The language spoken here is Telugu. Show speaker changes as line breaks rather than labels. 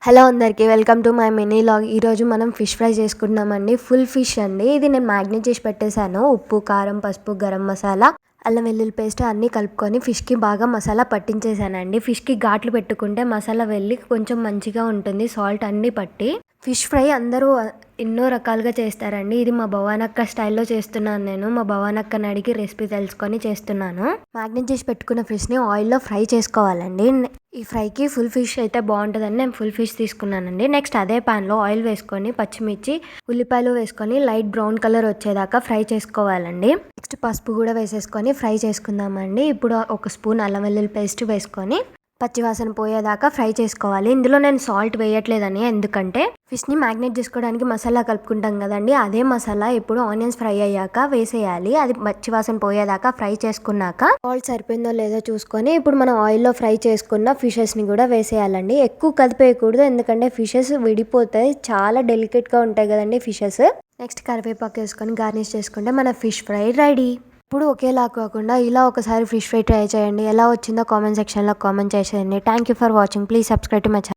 హలో అందరికీ welcome to my mini log. ఈరోజు మనం ఫిష్ ఫ్రై చేసుకుంటున్నామండి. ఫుల్ ఫిష్ అండి. ఇది నేను మ్యాగ్నేట్ చేసి పెట్టేశాను. ఉప్పు, కారం, పసుపు, గరం మసాలా, అల్లం వెల్లుల్లి పేస్ట్ అన్నీ కలుపుకొని ఫిష్కి బాగా మసాలా పట్టించేసానండి. ఫిష్కి ఘాట్లు పెట్టుకుంటే మసాలా వెళ్ళి కొంచెం మంచిగా ఉంటుంది, సాల్ట్ అన్నీ పట్టి. ఫిష్ ఫ్రై అందరూ ఎన్నో రకాలుగా చేస్తారండి. ఇది మా భవానక్క స్టైల్లో చేస్తున్నాను నేను. మా భవానక్కని అడిగి రెసిపీ తెలుసుకొని చేస్తున్నాను. మ్యాగ్నేట్ చేసి పెట్టుకున్న ఫిష్ని ఆయిల్లో ఫ్రై చేసుకోవాలండి. ఈ ఫ్రైకి ఫుల్ ఫిష్ అయితే బాగుంటుందని నేను ఫుల్ ఫిష్ తీసుకున్నానండి. నెక్స్ట్ అదే ప్యాన్లో ఆయిల్ వేసుకొని పచ్చిమిర్చి, ఉల్లిపాయలు వేసుకొని లైట్ బ్రౌన్ కలర్ వచ్చేదాకా ఫ్రై చేసుకోవాలండి. నెక్స్ట్ పసుపు కూడా వేసేసుకొని ఫ్రై చేసుకుందామండి. ఇప్పుడు ఒక స్పూన్ అల్లం వెల్లుల్లి పేస్ట్ వేసుకొని పచ్చివాసన పోయేదాకా ఫ్రై చేసుకోవాలి. ఇందులో నేను సాల్ట్ వేయట్లేదని, ఎందుకంటే ఫిష్ని మ్యాగ్నేట్ చేసుకోవడానికి మసాలా కలుపుకుంటాం కదండి, అదే మసాలా ఇప్పుడు ఆనియన్స్ ఫ్రై అయ్యాక వేసేయాలి. అది పచ్చివాసన పోయేదాకా ఫ్రై చేసుకున్నాక సాల్ట్ సరిపోయిందో లేదో చూసుకొని ఇప్పుడు మనం ఆయిల్లో ఫ్రై చేసుకున్న ఫిషెస్ని కూడా వేసేయాలండి. ఎక్కువ కదిపేయకూడదు, ఎందుకంటే ఫిషెస్ విడిపోతాయి, చాలా డెలికేట్గా ఉంటాయి కదండి ఫిషెస్. నెక్స్ట్ కరివేపాకు వేసుకొని గార్నిష్ చేసుకుంటే మన ఫిష్ ఫ్రై రెడీ. ఇప్పుడు ఒకేలా కాకుండా ఇలా ఒకసారి ఫిష్ ఫ్రై ట్రై చేయండి. ఎలా వచ్చిందో కామెంట్ సెక్షన్లో కామెంట్ చేసేయండి. Thank you for watching. Please subscribe to my channel.